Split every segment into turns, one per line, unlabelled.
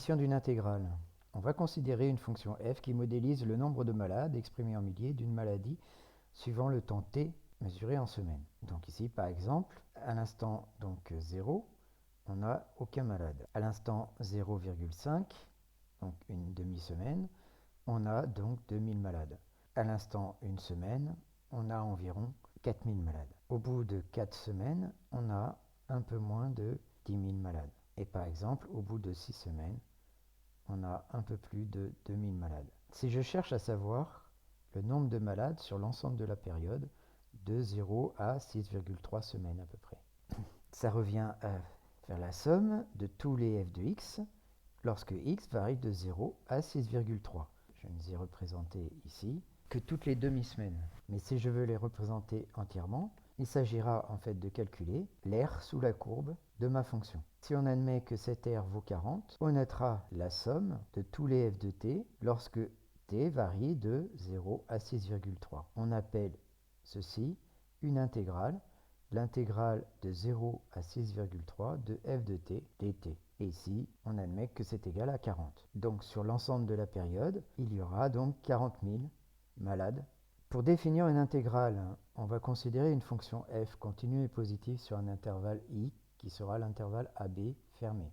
Définition d'une intégrale. On va considérer une fonction f qui modélise le nombre de malades exprimé en milliers d'une maladie suivant le temps t mesuré en semaines. Donc ici, par exemple, à l'instant 0, on n'a aucun malade. À l'instant 0,5, donc une demi-semaine, on a donc 2000 malades. À l'instant une semaine, on a environ 4000 malades. Au bout de 4 semaines, on a un peu moins de 10 000 malades. Et par exemple, au bout de 6 semaines, on a un peu plus de 2000 malades. Si je cherche à savoir le nombre de malades sur l'ensemble de la période, de 0 à 6,3 semaines à peu près. Ça revient à faire la somme de tous les f de x lorsque x varie de 0 à 6,3. Je ne les ai représentés ici que toutes les demi-semaines. Mais si je veux les représenter entièrement, il s'agira en fait de calculer l'aire sous la courbe de ma fonction. Si on admet que cette aire vaut 40, on notera la somme de tous les f de t lorsque t varie de 0 à 6,3. On appelle ceci une intégrale, l'intégrale de 0 à 6,3 de f de t dt. Et ici, on admet que c'est égal à 40. Donc sur l'ensemble de la période, il y aura donc 40 000 malades. Pour définir une intégrale, on va considérer une fonction f continue et positive sur un intervalle i qui sera l'intervalle AB fermé,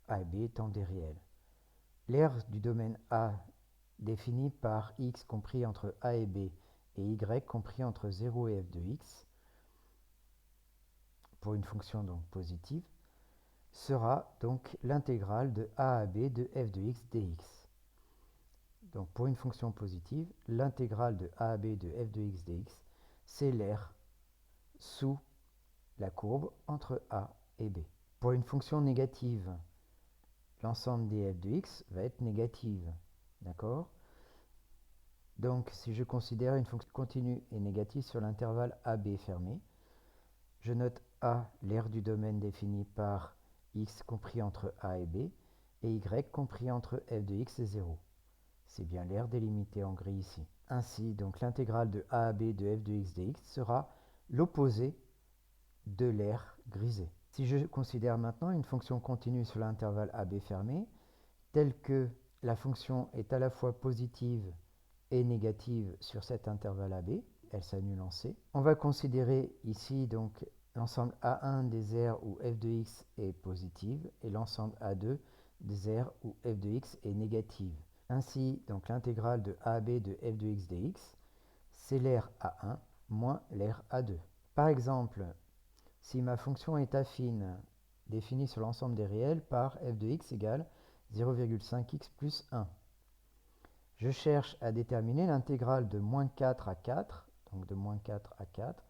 AB étant des réels. L'aire du domaine A définie par x compris entre a et b et y compris entre 0 et f de x pour une fonction donc positive sera donc l'intégrale de a à b de f de x dx. Donc pour une fonction positive, l'intégrale de a à b de f de x dx, c'est l'aire sous la courbe entre a et b. Pour une fonction négative, l'ensemble des f de x va être négative. D'accord? Donc si je considère une fonction continue et négative sur l'intervalle AB fermé, je note a, l'aire du domaine défini par x compris entre a et b, et y compris entre f de x et 0. C'est bien l'aire délimitée en gris ici. Ainsi, donc l'intégrale de a à b de f de x dx sera l'opposé de l'aire grisée. Si je considère maintenant une fonction continue sur l'intervalle AB fermé, telle que la fonction est à la fois positive et négative sur cet intervalle AB, elle s'annule en C. On va considérer ici donc l'ensemble A1 des aires où f de x est positive et l'ensemble A2 des aires où f de x est négative. Ainsi, donc l'intégrale de a à b de f de x dx, c'est l'aire A1 moins l'aire A2. Par exemple, si ma fonction est affine, définie sur l'ensemble des réels par f de x égale 0,5x plus 1, je cherche à déterminer l'intégrale de moins 4 à 4, donc de moins 4 à 4,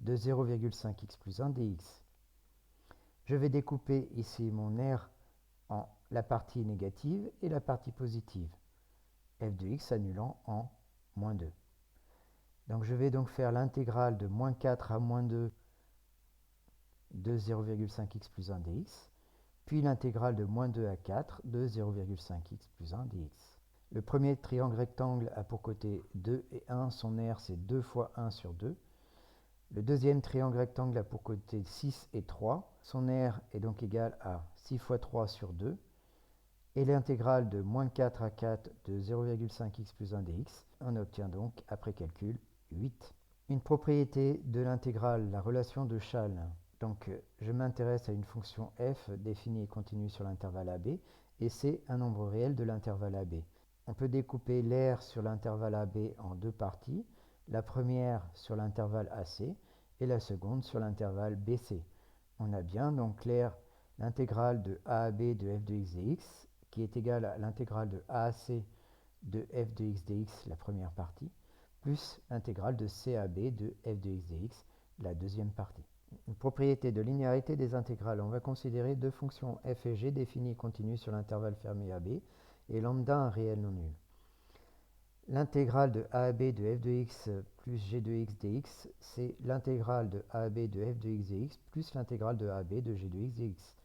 de 0,5x plus 1 dx. Je vais découper ici mon aire en la partie négative et la partie positive, f de x annulant en moins 2. Donc je vais donc faire l'intégrale de moins 4 à moins 2 de 0,5x plus 1 dx, puis l'intégrale de moins 2 à 4 de 0,5x plus 1 dx. Le premier triangle rectangle a pour côté 2 et 1, son aire c'est 2 fois 1 sur 2. Le deuxième triangle rectangle a pour côté 6 et 3, son aire est donc égale à 6 fois 3 sur 2. Et l'intégrale de moins 4 à 4 de 0,5x plus 1 dx, on obtient donc, après calcul, 8. Une propriété de l'intégrale, la relation de Chasles. Donc je m'intéresse à une fonction f définie et continue sur l'intervalle AB, et c'est un nombre réel de l'intervalle AB. On peut découper l'aire sur l'intervalle AB en deux parties, la première sur l'intervalle AC et la seconde sur l'intervalle BC. On a bien donc l'intégrale de a à b de f de x dx, qui est égale à l'intégrale de AAC de f de x dx, la première partie, plus l'intégrale de CAB de f de x dx, la deuxième partie. Une propriété de linéarité des intégrales. On va considérer deux fonctions f et g définies et continues sur l'intervalle fermé AB, et lambda un réel non nul. L'intégrale de a à b de f de x plus g de x dx, c'est l'intégrale de a à b de f de x dx plus l'intégrale de a à b de g de x dx.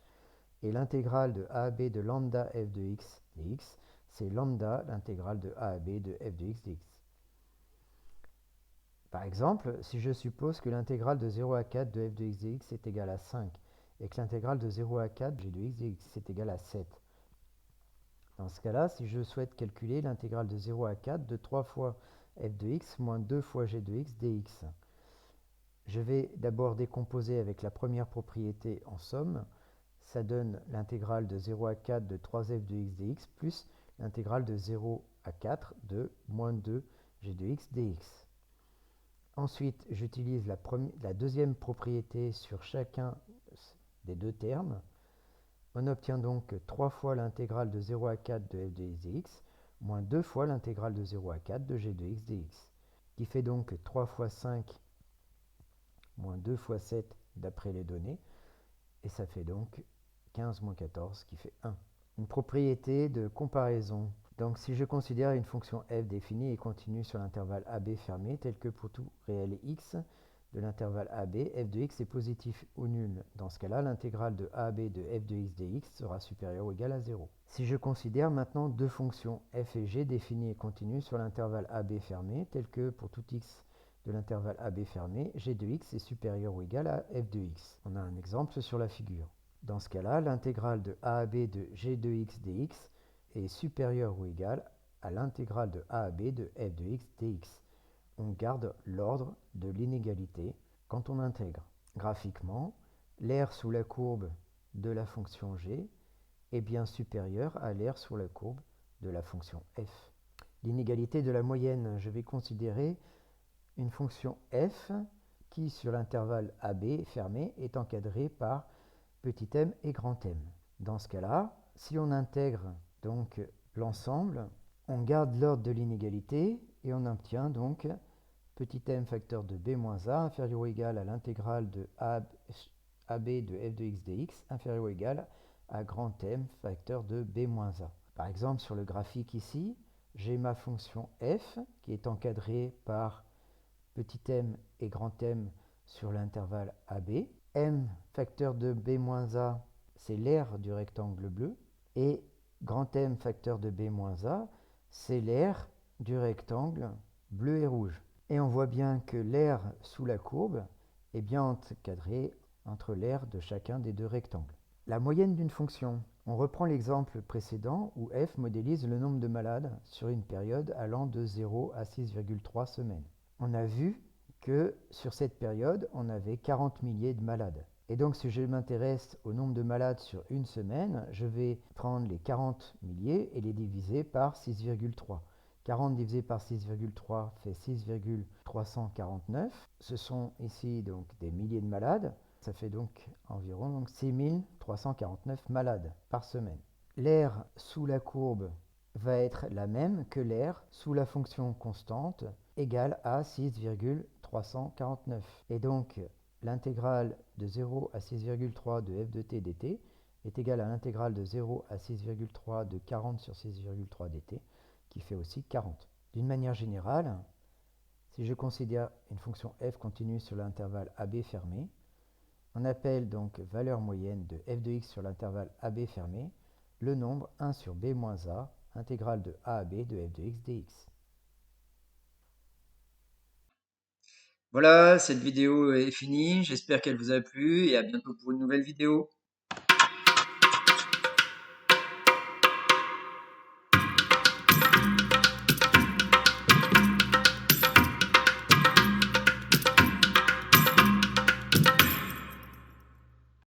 Et l'intégrale de a à b de lambda f de x dx, c'est lambda l'intégrale de a à b de f de x dx. Par exemple, si je suppose que l'intégrale de 0 à 4 de f de x dx est égale à 5 et que l'intégrale de 0 à 4 de g de x dx est égale à 7, Dans ce cas-là, si je souhaite calculer l'intégrale de 0 à 4 de 3 fois f de x moins 2 fois g de x dx, je vais d'abord décomposer avec la première propriété en somme. Ça donne l'intégrale de 0 à 4 de 3f de x dx plus l'intégrale de 0 à 4 de moins 2 g de x dx. Ensuite, j'utilise la deuxième propriété sur chacun des deux termes. On obtient donc 3 fois l'intégrale de 0 à 4 de f de x dx moins 2 fois l'intégrale de 0 à 4 de g de x dx, qui fait donc 3 fois 5 moins 2 fois 7 d'après les données, et ça fait donc 15 moins 14 qui fait 1. Une propriété de comparaison. Donc si je considère une fonction f définie et continue sur l'intervalle AB fermé, tel que pour tout réel x de l'intervalle AB, f de x est positif ou nul. Dans ce cas-là, l'intégrale de AB de f de x dx sera supérieure ou égale à 0. Si je considère maintenant deux fonctions f et g définies et continues sur l'intervalle AB fermé, tel que pour tout x de l'intervalle AB fermé, g de x est supérieur ou égal à f de x. On a un exemple sur la figure. Dans ce cas-là, l'intégrale de a à b de g de x dx est supérieure ou égale à l'intégrale de a à b de f de x dx. On garde l'ordre de l'inégalité quand on intègre. Graphiquement, l'aire sous la courbe de la fonction g est bien supérieur à l'aire sous la courbe de la fonction f. L'inégalité de la moyenne, je vais considérer une fonction f qui, sur l'intervalle AB fermé, est encadrée par petit m et grand M. Dans ce cas-là, si on intègre donc l'ensemble, on garde l'ordre de l'inégalité et on obtient donc petit m facteur de b moins a inférieur ou égal à l'intégrale de AB de f de x dx inférieur ou égal à grand M facteur de b moins a. Par exemple, sur le graphique ici, j'ai ma fonction f qui est encadrée par petit m et grand M sur l'intervalle AB. M facteur de b moins a, c'est l'aire du rectangle bleu. Et grand M facteur de b moins a, c'est l'aire du rectangle bleu et rouge. Et on voit bien que l'aire sous la courbe est bien encadrée entre l'aire de chacun des deux rectangles. La moyenne d'une fonction. On reprend l'exemple précédent où f modélise le nombre de malades sur une période allant de 0 à 6,3 semaines. On a vu que sur cette période, on avait 40 milliers de malades. Et donc, si je m'intéresse au nombre de malades sur une semaine, je vais prendre les 40 milliers et les diviser par 6,3. 40 divisé par 6,3 fait 6,349. Ce sont ici donc des milliers de malades. Ça fait donc environ 6349 malades par semaine. L'aire sous la courbe va être la même que l'aire sous la fonction constante égale à 6,349. Et donc, l'intégrale de 0 à 6,3 de f de t dt est égale à l'intégrale de 0 à 6,3 de 40 sur 6,3 dt, qui fait aussi 40. D'une manière générale, si je considère une fonction f continue sur l'intervalle AB fermé, on appelle donc valeur moyenne de f de x sur l'intervalle AB fermé le nombre 1 sur b moins a, intégrale de a à b de f de x dx.
Voilà, cette vidéo est finie. J'espère qu'elle vous a plu et à bientôt pour une nouvelle vidéo.